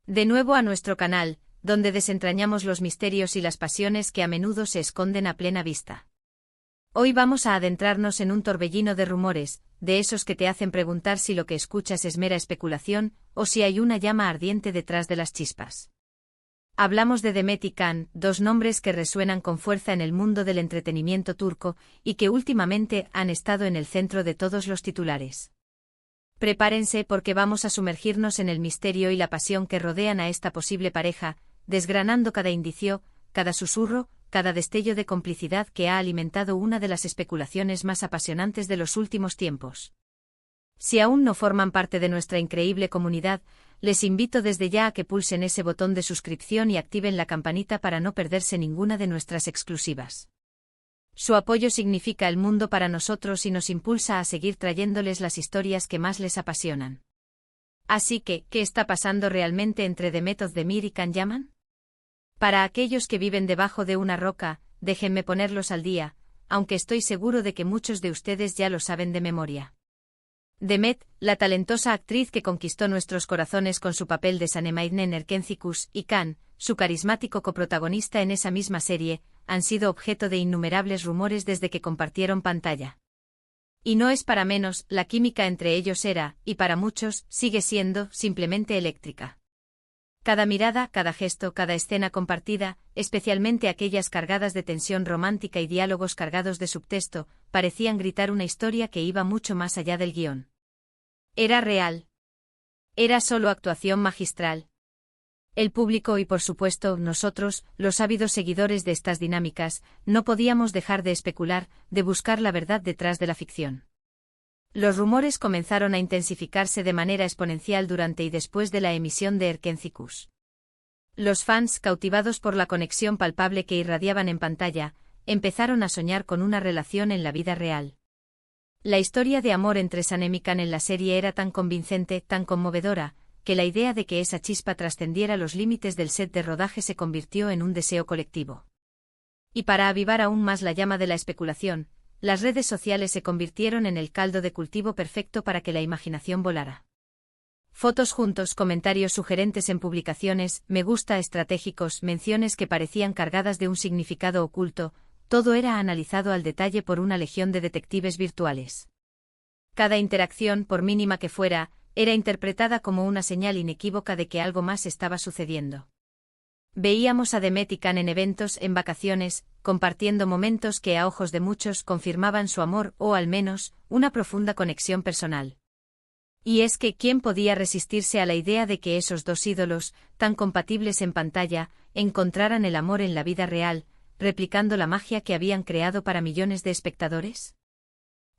De nuevo a nuestro canal, donde desentrañamos los misterios y las pasiones que a menudo se esconden a plena vista. Hoy vamos a adentrarnos en un torbellino de rumores, de esos que te hacen preguntar si lo que escuchas es mera especulación, o si hay una llama ardiente detrás de las chispas. Hablamos de Demet y Can, dos nombres que resuenan con fuerza en el mundo del entretenimiento turco, y que últimamente han estado en el centro de todos los titulares. Prepárense porque vamos a sumergirnos en el misterio y la pasión que rodean a esta posible pareja, desgranando cada indicio, cada susurro, cada destello de complicidad que ha alimentado una de las especulaciones más apasionantes de los últimos tiempos. Si aún no forman parte de nuestra increíble comunidad, les invito desde ya a que pulsen ese botón de suscripción y activen la campanita para no perderse ninguna de nuestras exclusivas. Su apoyo significa el mundo para nosotros y nos impulsa a seguir trayéndoles las historias que más les apasionan. Así que, ¿qué está pasando realmente entre Demet Özdemir y Can Yaman? Para aquellos que viven debajo de una roca, déjenme ponerlos al día, aunque estoy seguro de que muchos de ustedes ya lo saben de memoria. Demet, la talentosa actriz que conquistó nuestros corazones con su papel de Sanemainnen Erkencikus, y Can, su carismático coprotagonista en esa misma serie, han sido objeto de innumerables rumores desde que compartieron pantalla. Y no es para menos, la química entre ellos era, y para muchos, sigue siendo, simplemente eléctrica. Cada mirada, cada gesto, cada escena compartida, especialmente aquellas cargadas de tensión romántica y diálogos cargados de subtexto, parecían gritar una historia que iba mucho más allá del guión. Era real. Era solo actuación magistral. El público y por supuesto nosotros, los ávidos seguidores de estas dinámicas, no podíamos dejar de especular, de buscar la verdad detrás de la ficción. Los rumores comenzaron a intensificarse de manera exponencial durante y después de la emisión de Erkencikus. Los fans, cautivados por la conexión palpable que irradiaban en pantalla, empezaron a soñar con una relación en la vida real. La historia de amor entre Sanem y Can en la serie era tan convincente, tan conmovedora, que la idea de que esa chispa trascendiera los límites del set de rodaje se convirtió en un deseo colectivo. Y para avivar aún más la llama de la especulación, las redes sociales se convirtieron en el caldo de cultivo perfecto para que la imaginación volara. Fotos juntos, comentarios sugerentes en publicaciones, me gusta estratégicos, menciones que parecían cargadas de un significado oculto, todo era analizado al detalle por una legión de detectives virtuales. Cada interacción, por mínima que fuera, era interpretada como una señal inequívoca de que algo más estaba sucediendo. Veíamos a Demet y Can en eventos, en vacaciones, compartiendo momentos que a ojos de muchos confirmaban su amor o al menos, una profunda conexión personal. Y es que ¿quién podía resistirse a la idea de que esos dos ídolos, tan compatibles en pantalla, encontraran el amor en la vida real, replicando la magia que habían creado para millones de espectadores?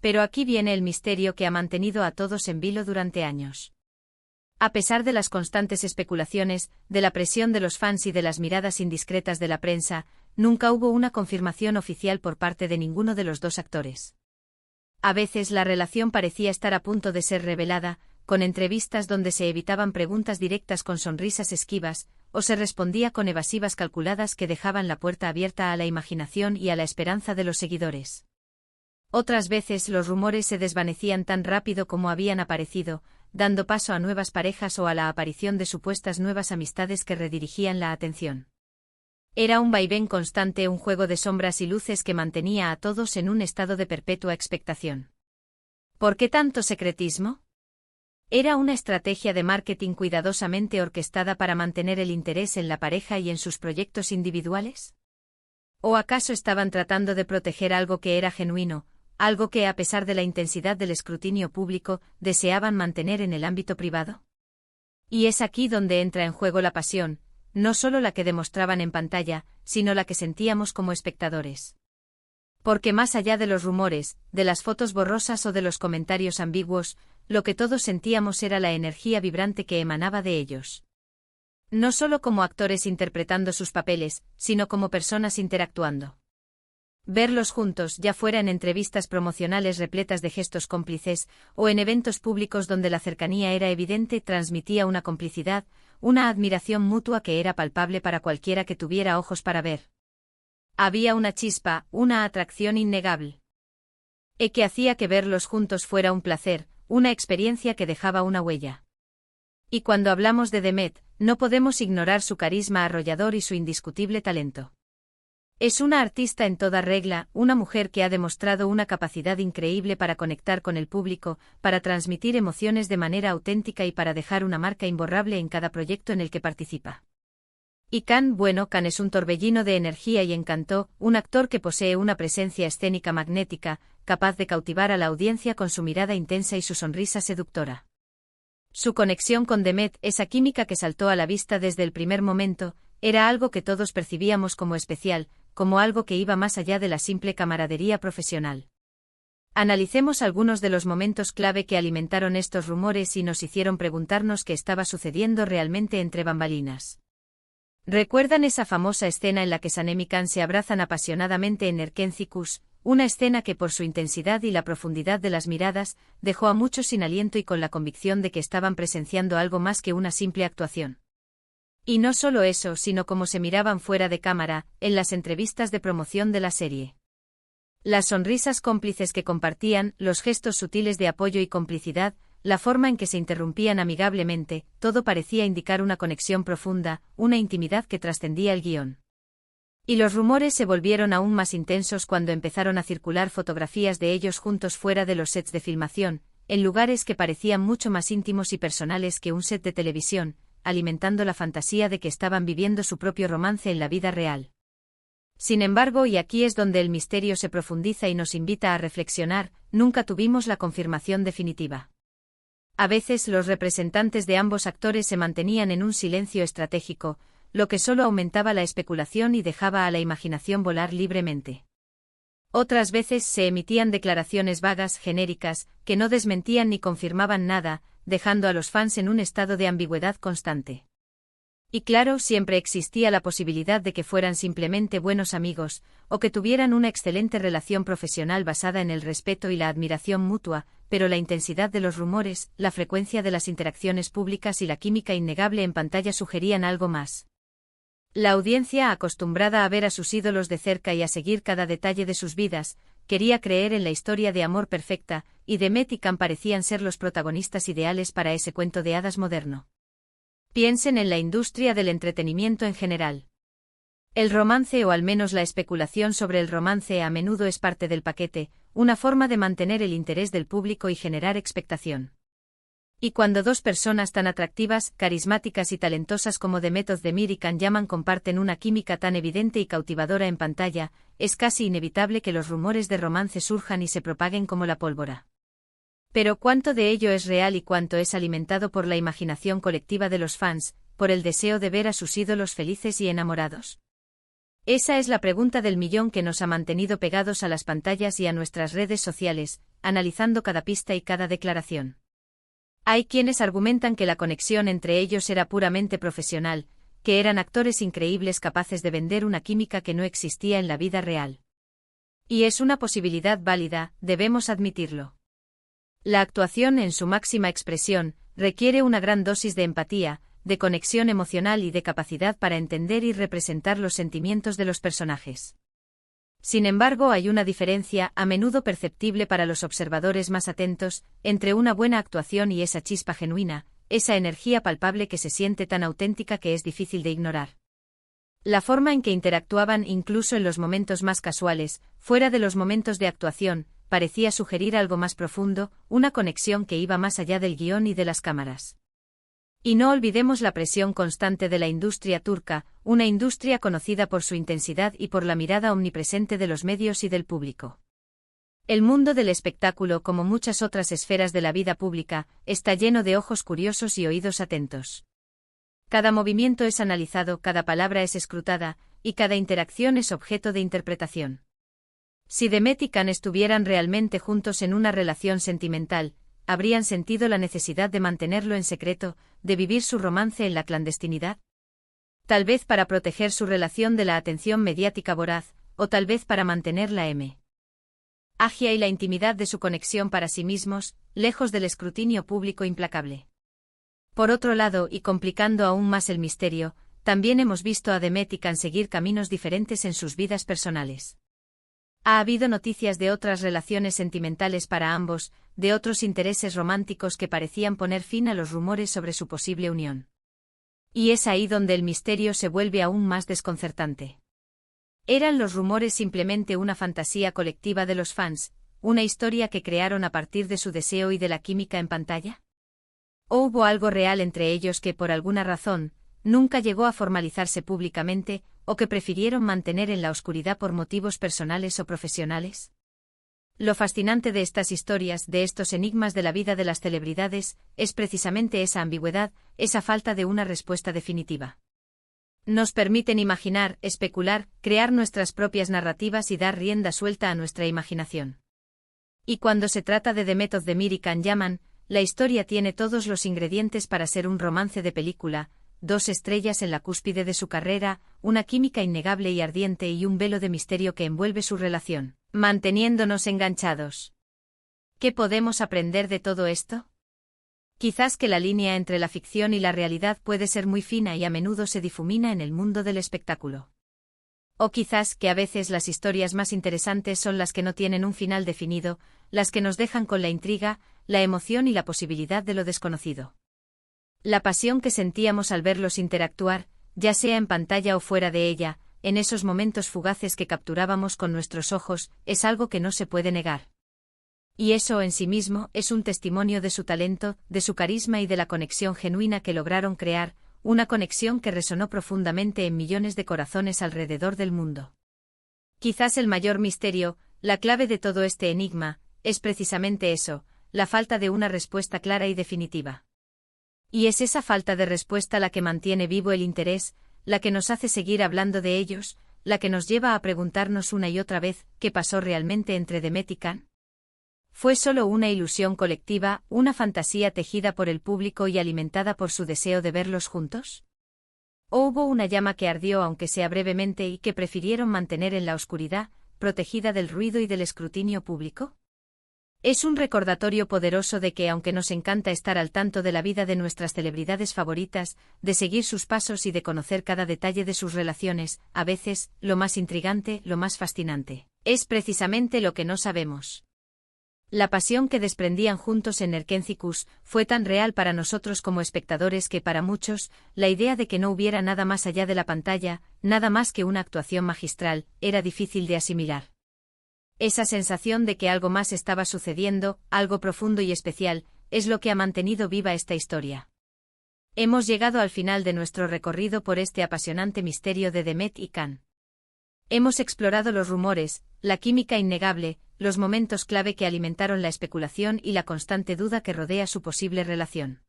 Pero aquí viene el misterio que ha mantenido a todos en vilo durante años. A pesar de las constantes especulaciones, de la presión de los fans y de las miradas indiscretas de la prensa, nunca hubo una confirmación oficial por parte de ninguno de los dos actores. A veces la relación parecía estar a punto de ser revelada, con entrevistas donde se evitaban preguntas directas con sonrisas esquivas, o se respondía con evasivas calculadas que dejaban la puerta abierta a la imaginación y a la esperanza de los seguidores. Otras veces los rumores se desvanecían tan rápido como habían aparecido, dando paso a nuevas parejas o a la aparición de supuestas nuevas amistades que redirigían la atención. Era un vaivén constante, un juego de sombras y luces que mantenía a todos en un estado de perpetua expectación. ¿Por qué tanto secretismo? ¿Era una estrategia de marketing cuidadosamente orquestada para mantener el interés en la pareja y en sus proyectos individuales? ¿O acaso estaban tratando de proteger algo que era genuino, algo que a pesar de la intensidad del escrutinio público, deseaban mantener en el ámbito privado? Y es aquí donde entra en juego la pasión, no solo la que demostraban en pantalla, sino la que sentíamos como espectadores. Porque más allá de los rumores, de las fotos borrosas o de los comentarios ambiguos, lo que todos sentíamos era la energía vibrante que emanaba de ellos. No solo como actores interpretando sus papeles, sino como personas interactuando. Verlos juntos, ya fuera en entrevistas promocionales repletas de gestos cómplices, o en eventos públicos donde la cercanía era evidente, transmitía una complicidad, una admiración mutua que era palpable para cualquiera que tuviera ojos para ver. Había una chispa, una atracción innegable. Que hacía que verlos juntos fuera un placer, una experiencia que dejaba una huella. Y cuando hablamos de Demet, no podemos ignorar su carisma arrollador y su indiscutible talento. Es una artista en toda regla, una mujer que ha demostrado una capacidad increíble para conectar con el público, para transmitir emociones de manera auténtica y para dejar una marca imborrable en cada proyecto en el que participa. Y Can es un torbellino de energía y encanto, un actor que posee una presencia escénica magnética, capaz de cautivar a la audiencia con su mirada intensa y su sonrisa seductora. Su conexión con Demet, esa química que saltó a la vista desde el primer momento, era algo que todos percibíamos como especial, como algo que iba más allá de la simple camaradería profesional. Analicemos algunos de los momentos clave que alimentaron estos rumores y nos hicieron preguntarnos qué estaba sucediendo realmente entre bambalinas. ¿Recuerdan esa famosa escena en la que Sanem y Can se abrazan apasionadamente en Erkencikus, una escena que por su intensidad y la profundidad de las miradas, dejó a muchos sin aliento y con la convicción de que estaban presenciando algo más que una simple actuación? Y no solo eso, sino cómo se miraban fuera de cámara, en las entrevistas de promoción de la serie. Las sonrisas cómplices que compartían, los gestos sutiles de apoyo y complicidad, la forma en que se interrumpían amigablemente, todo parecía indicar una conexión profunda, una intimidad que trascendía el guión. Y los rumores se volvieron aún más intensos cuando empezaron a circular fotografías de ellos juntos fuera de los sets de filmación, en lugares que parecían mucho más íntimos y personales que un set de televisión, alimentando la fantasía de que estaban viviendo su propio romance en la vida real. Sin embargo, y aquí es donde el misterio se profundiza y nos invita a reflexionar, nunca tuvimos la confirmación definitiva. A veces los representantes de ambos actores se mantenían en un silencio estratégico, lo que solo aumentaba la especulación y dejaba a la imaginación volar libremente. Otras veces se emitían declaraciones vagas, genéricas, que no desmentían ni confirmaban nada, dejando a los fans en un estado de ambigüedad constante. Y claro, siempre existía la posibilidad de que fueran simplemente buenos amigos, o que tuvieran una excelente relación profesional basada en el respeto y la admiración mutua, pero la intensidad de los rumores, la frecuencia de las interacciones públicas y la química innegable en pantalla sugerían algo más. La audiencia, acostumbrada a ver a sus ídolos de cerca y a seguir cada detalle de sus vidas, quería creer en la historia de amor perfecta, y Demet y Can parecían ser los protagonistas ideales para ese cuento de hadas moderno. Piensen en la industria del entretenimiento en general. El romance o al menos la especulación sobre el romance a menudo es parte del paquete, una forma de mantener el interés del público y generar expectación. Y cuando dos personas tan atractivas, carismáticas y talentosas como Demet Özdemir y Can Yaman comparten una química tan evidente y cautivadora en pantalla, es casi inevitable que los rumores de romance surjan y se propaguen como la pólvora. Pero ¿cuánto de ello es real y cuánto es alimentado por la imaginación colectiva de los fans, por el deseo de ver a sus ídolos felices y enamorados? Esa es la pregunta del millón que nos ha mantenido pegados a las pantallas y a nuestras redes sociales, analizando cada pista y cada declaración. Hay quienes argumentan que la conexión entre ellos era puramente profesional, que eran actores increíbles capaces de vender una química que no existía en la vida real. Y es una posibilidad válida, debemos admitirlo. La actuación en su máxima expresión requiere una gran dosis de empatía, de conexión emocional y de capacidad para entender y representar los sentimientos de los personajes. Sin embargo, hay una diferencia, a menudo perceptible para los observadores más atentos, entre una buena actuación y esa chispa genuina, esa energía palpable que se siente tan auténtica que es difícil de ignorar. La forma en que interactuaban incluso en los momentos más casuales, fuera de los momentos de actuación, parecía sugerir algo más profundo, una conexión que iba más allá del guión y de las cámaras. Y no olvidemos la presión constante de la industria turca, una industria conocida por su intensidad y por la mirada omnipresente de los medios y del público. El mundo del espectáculo, como muchas otras esferas de la vida pública, está lleno de ojos curiosos y oídos atentos. Cada movimiento es analizado, cada palabra es escrutada, y cada interacción es objeto de interpretación. Si Demet y Can estuvieran realmente juntos en una relación sentimental, ¿habrían sentido la necesidad de mantenerlo en secreto, de vivir su romance en la clandestinidad? Tal vez para proteger su relación de la atención mediática voraz, o tal vez para mantener la magia y la intimidad de su conexión para sí mismos, lejos del escrutinio público implacable. Por otro lado, y complicando aún más el misterio, también hemos visto a Demet y Can seguir caminos diferentes en sus vidas personales. Ha habido noticias de otras relaciones sentimentales para ambos, de otros intereses románticos que parecían poner fin a los rumores sobre su posible unión. Y es ahí donde el misterio se vuelve aún más desconcertante. ¿Eran los rumores simplemente una fantasía colectiva de los fans, una historia que crearon a partir de su deseo y de la química en pantalla? ¿O hubo algo real entre ellos que, por alguna razón, nunca llegó a formalizarse públicamente, o que prefirieron mantener en la oscuridad por motivos personales o profesionales? Lo fascinante de estas historias, de estos enigmas de la vida de las celebridades, es precisamente esa ambigüedad, esa falta de una respuesta definitiva. Nos permiten imaginar, especular, crear nuestras propias narrativas y dar rienda suelta a nuestra imaginación. Y cuando se trata de The Method de Miri Can Yaman, la historia tiene todos los ingredientes para ser un romance de película: 2 estrellas en la cúspide de su carrera, una química innegable y ardiente y un velo de misterio que envuelve su relación, manteniéndonos enganchados. ¿Qué podemos aprender de todo esto? Quizás que la línea entre la ficción y la realidad puede ser muy fina y a menudo se difumina en el mundo del espectáculo. O quizás que a veces las historias más interesantes son las que no tienen un final definido, las que nos dejan con la intriga, la emoción y la posibilidad de lo desconocido. La pasión que sentíamos al verlos interactuar, ya sea en pantalla o fuera de ella, en esos momentos fugaces que capturábamos con nuestros ojos, es algo que no se puede negar. Y eso en sí mismo es un testimonio de su talento, de su carisma y de la conexión genuina que lograron crear, una conexión que resonó profundamente en millones de corazones alrededor del mundo. Quizás el mayor misterio, la clave de todo este enigma, es precisamente eso, la falta de una respuesta clara y definitiva. Y es esa falta de respuesta la que mantiene vivo el interés, la que nos hace seguir hablando de ellos, la que nos lleva a preguntarnos una y otra vez, ¿qué pasó realmente entre Demet y Can? ¿Fue solo una ilusión colectiva, una fantasía tejida por el público y alimentada por su deseo de verlos juntos? ¿O hubo una llama que ardió aunque sea brevemente y que prefirieron mantener en la oscuridad, protegida del ruido y del escrutinio público? Es un recordatorio poderoso de que aunque nos encanta estar al tanto de la vida de nuestras celebridades favoritas, de seguir sus pasos y de conocer cada detalle de sus relaciones, a veces, lo más intrigante, lo más fascinante, es precisamente lo que no sabemos. La pasión que desprendían juntos en Erkentzikos fue tan real para nosotros como espectadores que para muchos, la idea de que no hubiera nada más allá de la pantalla, nada más que una actuación magistral, era difícil de asimilar. Esa sensación de que algo más estaba sucediendo, algo profundo y especial, es lo que ha mantenido viva esta historia. Hemos llegado al final de nuestro recorrido por este apasionante misterio de Demet y Can. Hemos explorado los rumores, la química innegable, los momentos clave que alimentaron la especulación y la constante duda que rodea su posible relación.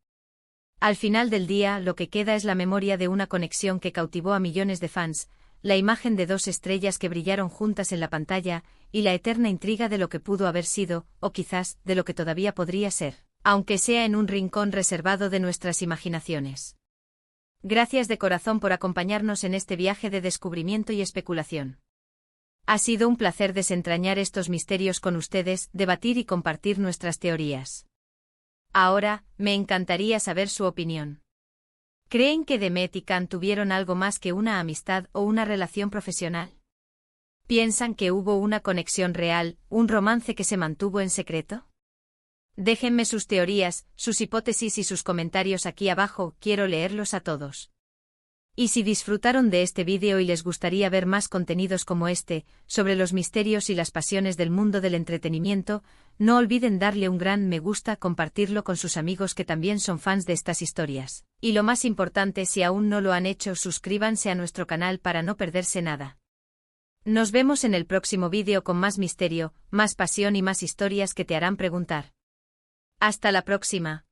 Al final del día, lo que queda es la memoria de una conexión que cautivó a millones de fans, la imagen de 2 estrellas que brillaron juntas en la pantalla, y la eterna intriga de lo que pudo haber sido, o quizás, de lo que todavía podría ser, aunque sea en un rincón reservado de nuestras imaginaciones. Gracias de corazón por acompañarnos en este viaje de descubrimiento y especulación. Ha sido un placer desentrañar estos misterios con ustedes, debatir y compartir nuestras teorías. Ahora, me encantaría saber su opinión. ¿Creen que Demet y Can tuvieron algo más que una amistad o una relación profesional? ¿Piensan que hubo una conexión real, un romance que se mantuvo en secreto? Déjenme sus teorías, sus hipótesis y sus comentarios aquí abajo, quiero leerlos a todos. Y si disfrutaron de este vídeo y les gustaría ver más contenidos como este, sobre los misterios y las pasiones del mundo del entretenimiento, no olviden darle un gran me gusta, compartirlo con sus amigos que también son fans de estas historias. Y lo más importante, si aún no lo han hecho, suscríbanse a nuestro canal para no perderse nada. Nos vemos en el próximo vídeo con más misterio, más pasión y más historias que te harán preguntar. Hasta la próxima.